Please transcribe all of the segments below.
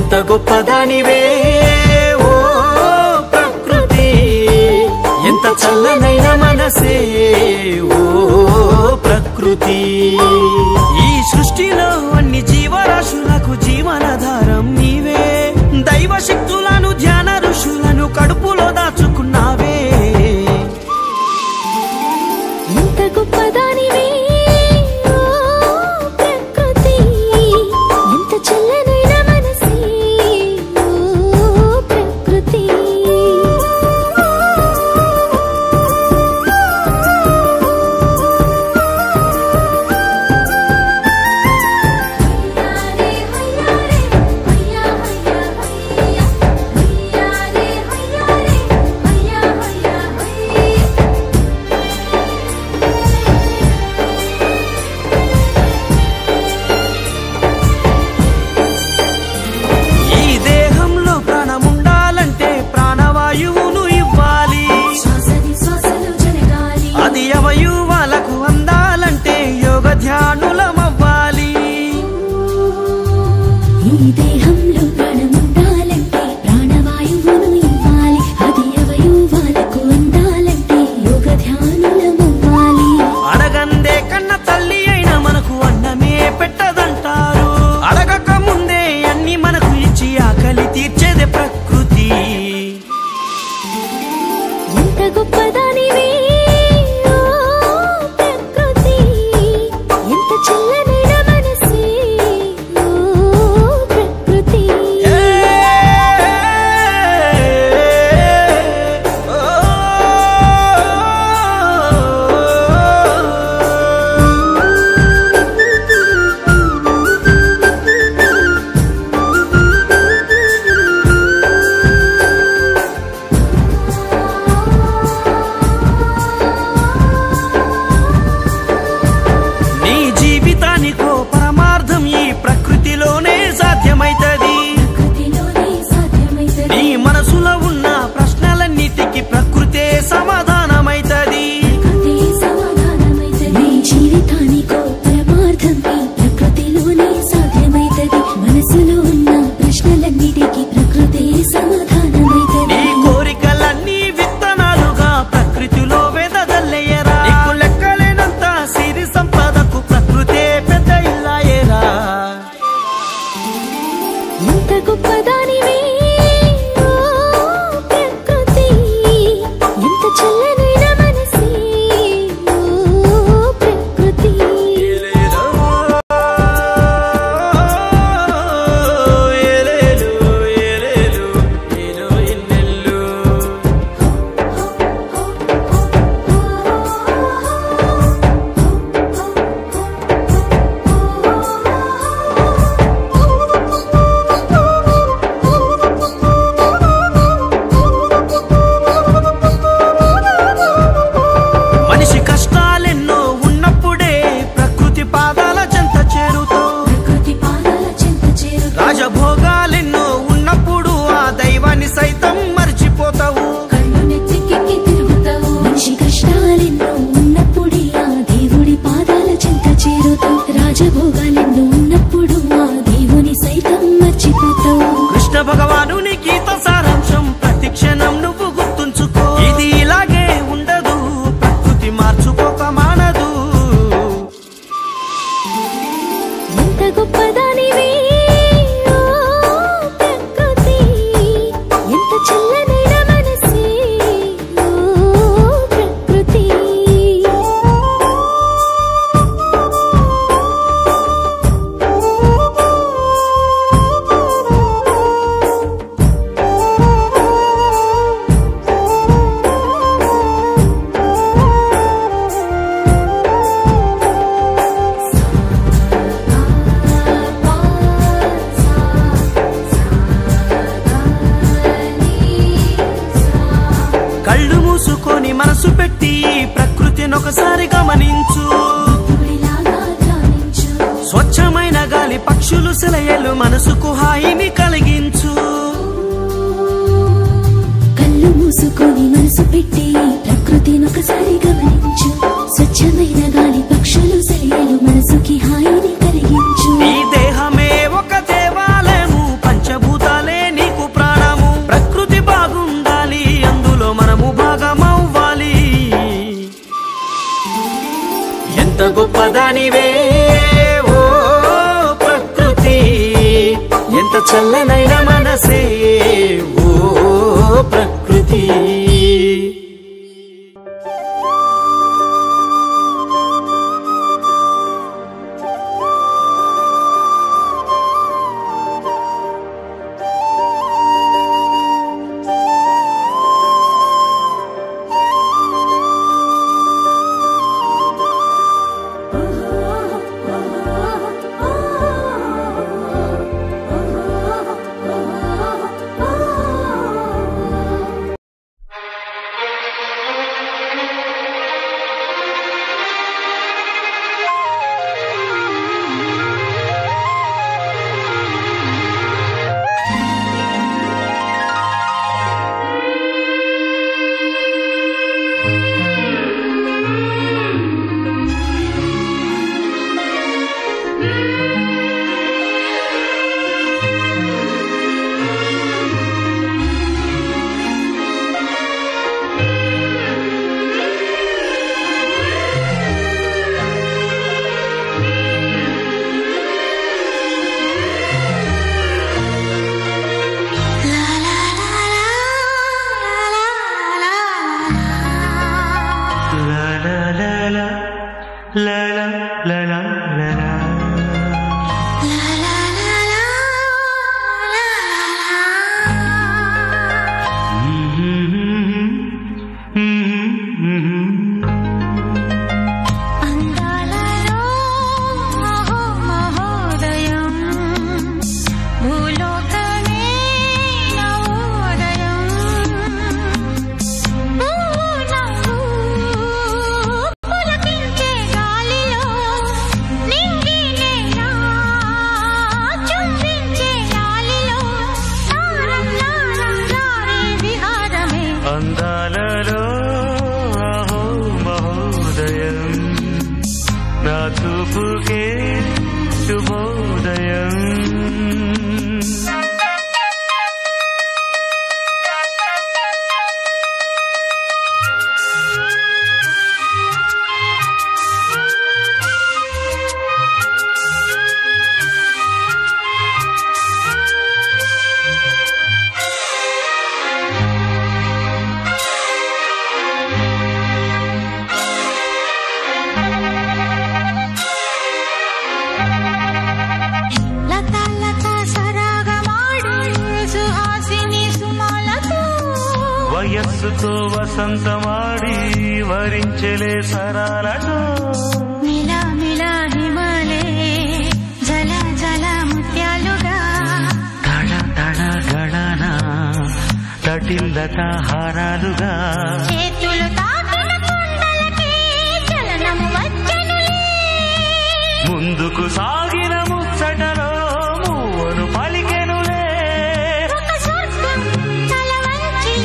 ఎంత గొప్పదానివే ఓ ప్రకృతి, ఎంత చల్లనైన మనసే ఓ ప్రకృతి. ఈ సృష్టిలో అన్ని జీవరాశులకు జీవనాధారం నీవే. దైవ శక్తులను ధ్యాన ఋషులను కడుపులో దాచుకున్నావే. ఎంత గొప్పదానివే ఓ ప్రకృతి, ఎంత చల్లనైన మనసే ఓ ప్రకృతి. ఈ దేహంలో ప్రాణముండాలంటే ప్రాణవాయువును ఇవ్వాలి. అది అవయవాలకు అందాలంటే యోగ ధ్యానులమవ్వాలి. అడగందే కన్న తల్లి అయినా మనకు అన్నమే పెట్టదంటారు. అడగక ముందే అన్ని మనకు ఇచ్చి ఆకలి తీర్చేదే ప్రకృతి. ఎంత గొప్పదానివే ఓ ప్రకృతి, ఎంత చల్లనైన మనసే ఓ ప్రకృతి. నీ జీవితానికో పరమార్థం ఈ ప్రకృతిలోనే సాధ్యమైతది. ప్రకృతిలోనే సాధ్యమైతది. నీ మనసులో ఉన్న ప్రశ్నలన్నిటికీ ప్రకృతే సమాధానమైతది. ప్రకృతి సమాధానమైతది. నీ జీవితానికో పరమార్థం ఈ ప్రకృతిలోనే సాధ్యమైతది. మనసులో ఉన్న ప్రశ్నలన్నిటికీ ప్రకృతే సమాధానమైతది. నీ కోరికలన్నీ విత్తనాలుగా ప్రకృతిలో వెదజల్లేయరా. నీకు లెక్కలేనంత సిరి సంపదకు ప్రకృతే పెద్ద ఇల్లాయేరా. ఎంత గొప్పదానివే ఓ ప్రకృతి, ఎంత చల్లనైన మనసే ఓ ప్రకృతి. ఏలేలో, ఏలేలో, ఏలేలో, ఏలో ఇల్లెల్లో. మనిషి కష్టాలెన్నో ఉన్నప్పుడే ప్రకృతి పాదాల చెంత చేరుతావు. ప్రకృతి పాదాల చెంత చేరుతావు. రాజభోగాలెన్నో ఉన్నప్పుడు ఆ దైవాన్ని సైతం మర్చిపోతావు. కళ్ళు నెత్తికెక్కి తిరుగుతావు. మనిషి కష్టాలెన్నో ఉన్నప్పుడే ఆ దేవుడి పాదాల చెంత చేరుతావు. రాజభోగాలెన్నో ఉన్నప్పుడు ఆ దేవుని సైతం మర్చిపోతావు. కృష్ణ భగవానుని గీత సారాంశం ప్రతి క్షణం నువ్వు గుర్తుంచుకో. ఇది ఇలాగే ఉండదు, ప్రకృతి మార్చుకోక మానదు. ఎంత గొప్పదానివే ఓ ప్రకృతి, ఎంత చల్లనైన మనసే ఓ ప్రకృతి. కళ్ళు మూసుకొని మనసు పెట్టి ప్రకృతిని ఒకసారి గమనించు. దేవుడిలాగా ధ్యానించు. స్వచ్ఛమైన గాలి, పక్షులు, సెలయేలు మనసుకు హాయిని కలిగించు. కళ్ళు మూసుకొని మనసు పెట్టి ప్రకృతిని ఒకసారి గమనించు. స్వచ్ఛమైన గాలి, పక్షులు, సెలయేలు మనసుకి హాయిని కలిగించు. ఈ దేహమే ఒక దేవాలయము, పంచభూత చల్లదానివే ఓ ప్రకృతి, ఎంత చల్లనైన మనసే ఓ ప్రకృతి. వయస్సుతో వసంతమాడి వరించెలే సరాలతో మిలా మిలా హిమాలే జల జల ముత్యాలుగా తడ తడ గళన తటిల్లత హారాలుగా చేతులు తాకిన కొండలకే చలనము వచ్చెనులే ముందుకు సాగిన ముచ్చటలో మూవను పలికెనులే ఒక స్వర్గం తల వంచి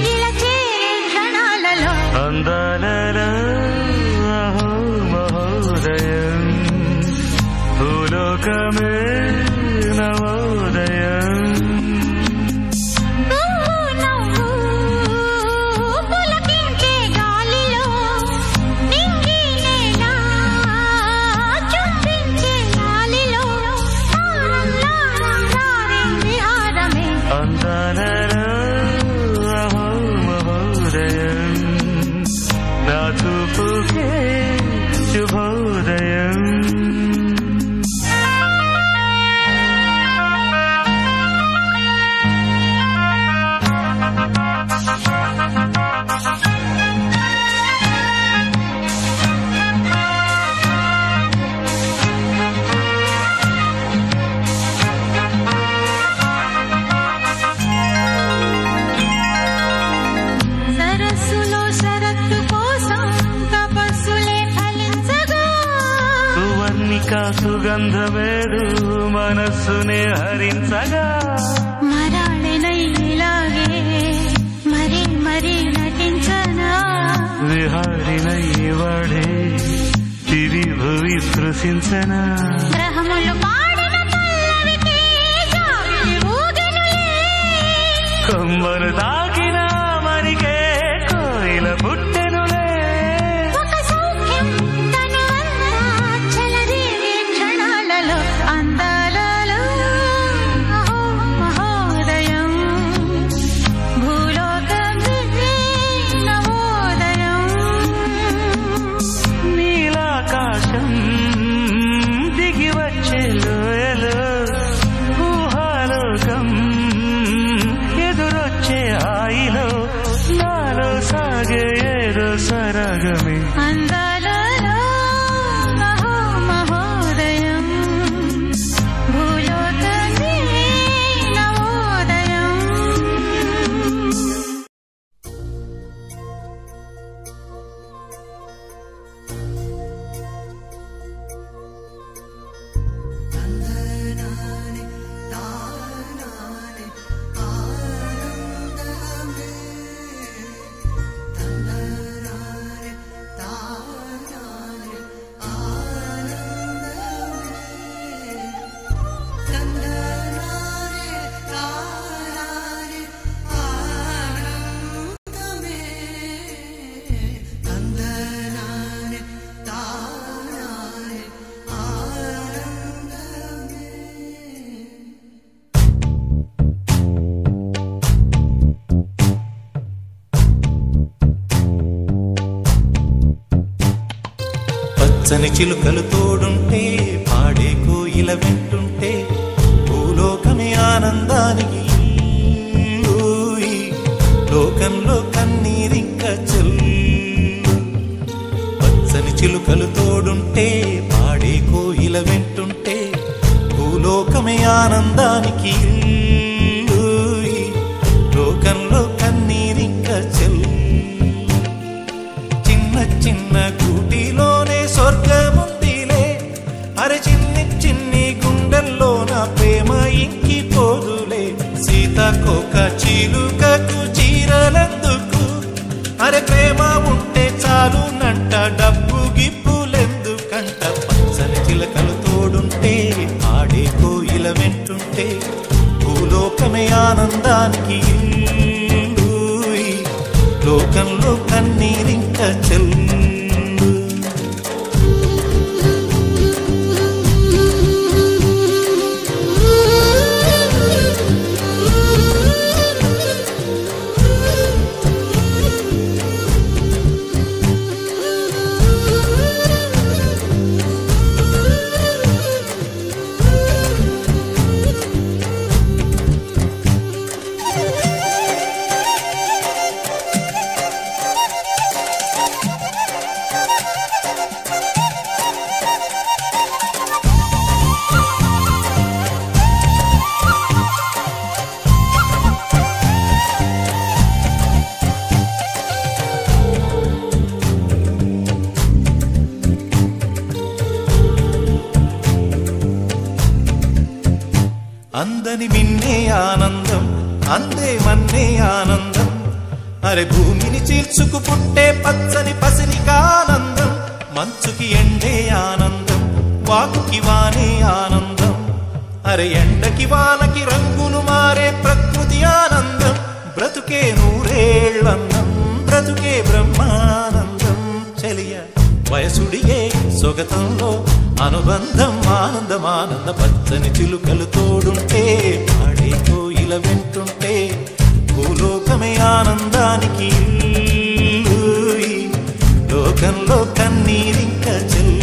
ఇలా చేరే క్షణాలలో అందాలలో అహో మహోదయం భూలోకమే నవోదయం నవ్వు పులకించే గాలిలో నింగి నేల చుంబించే గాలిలో తారల్లారే విహారమే అందాలలో అహో మహోదయం నా చూపుకే శుభోదయం సరస్సులో శరత్తు కోసం తపస్సులే ఫలించగా సువర్ణిక సుగంధమేడు మనస్సునే హరించగా మరాళినై ఇలాగే మరి మరి నటించనా విహారినై వాడే తిరి భువి స్పృశించనా గ్రహములు పాడిన పల్లవికి జాబిలి ఊగెనులే కొమ్మలు తాకిన మనికే కోయిల పుట్టెనులే ఒక సౌఖ్యం తనువంతా జగమే అందాలలో మహోదయం భూలోకమే నవోదయం. పచ్చని చిలుకలు తోడుంటే పాడే కోయిల వింటుంటే భూలోకమే ఆనందానికి ఊయి, లోకంలో కన్నీరింక చెల్లు. పచ్చని చిలుకలు తోడుంటే పాడే కోయిల వింటుంటే భూలోకమే ఆనందానికి ఊయి, లోకంలో కన్నీరింక చెల్లు. చిన్న చిన్న గూటిలోనే స్వర్గముందిలే, అరే చిన్ని చిన్ని గుండెల్లో నా ప్రేమ ఇంకిపోదులే. సీతాకోక చిలుకకు చీరలెందుకు, అరే ప్రేమ ఉంటే చాలునంట, డబ్బు గిప్పులెందుకంట. పచ్చని చిలకలు తోడుంటే ఆడే కోయిల వెంటుంటే భూలోకమే ఆనందానికి ఇల్లు, లోకంలో కన్నీరింక చెల్లు. అందని మిన్నే ఆనందం, అందే మన్నే ఆనందం, అరే భూమిని చీల్చుకు పుట్టే పచ్చని పసిలికానందం. మంచుకి ఎండే ఆనందం, వాకుకి వానే ఆనందం, అరే ఎండకి వానకి రంగులు మారే ప్రకృతి ఆనందం. బ్రతుకే నూరేళ్లందం, బ్రతుకే బ్రహ్మానందం. చెలియ వయసుడిగే సొగతంలో అనుబంధం ఆనందమానంద. పచ్చని చిలుకలు తోడుంటే పాడే కోయిల వింటుంటే భూలోకమే ఆనందానికి ఇల్లు, లోకంలో కన్నీరింక చెల్లు.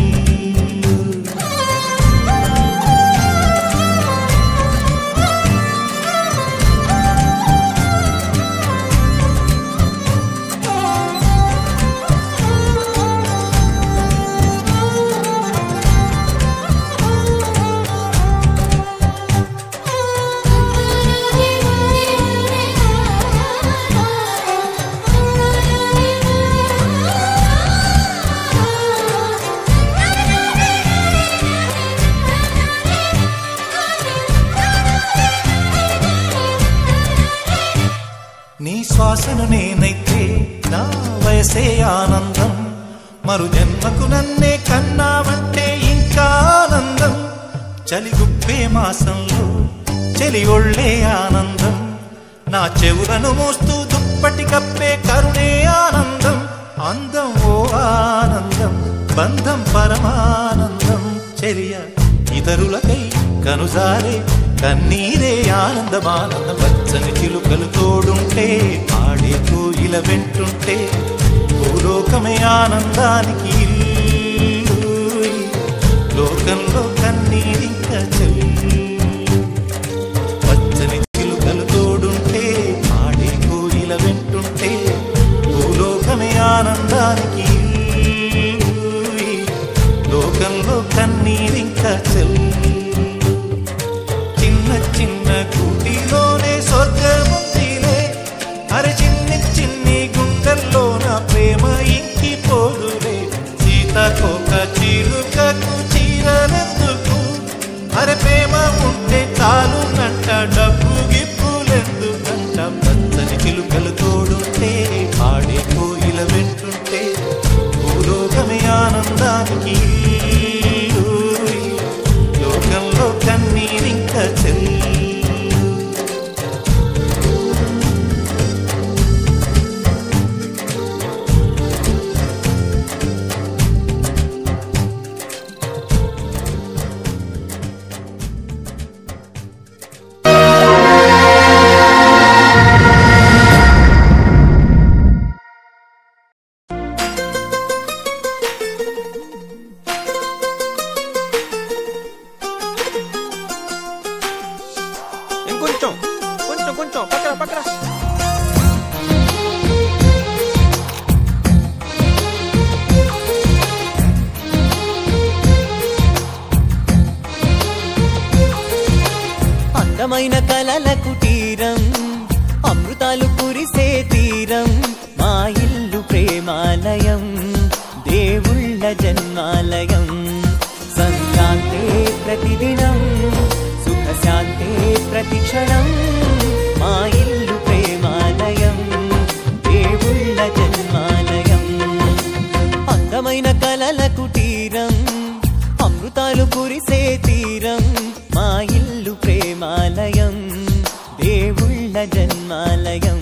నీ శ్వాసను నేనైతే నా వయసే ఆనందం, మరు జన్మకు నన్నే కన్నావంటే ఇంకా ఆనందం. చలిగుప్పే మాసంలో చెలి ఒళ్ళే ఆనందం, నా చెవులను మోస్తూ దుప్పటి కప్పే కరుణే ఆనందం. అందం ఓ ఆనందం, బంధం పరమానందం. చెలియ ఇతరులకై కనుజారే కన్నీరే ఆనందమానందం. పచ్చని చిలుకలు తోడుంటే ఆడే కోయిల వెంటుంటే భూలోకమే ఆనందానికి ఇల్లు, లోకంలో కన్నీరింక చెల్లు. పచ్చని చిలుకలు తోడుంటే ఆడే కోయిల వెంటుంటే భూలోకమే ఆనందానికి ఇల్లు. కొంచెం పక్కన పక్కన. అందమైన కలల కుటీరం, అమృతాలు కురిసే తీరం, మా ఇల్లు ప్రేమాలయం, దేవుళ్ళ జన్మాలయం. సంక్రాంతే ప్రతిదినం, సుఖశాంతే ప్రతిక్షణం, మా ఇల్లు ప్రేమాలయం, దేవుళ్ళ జన్మాలయం. అందమైన కలల కుటీరం, అమృతాలు కురిసే తీరం, మా ఇల్లు ప్రేమాలయం, దేవుళ్ళ జన్మాలయం.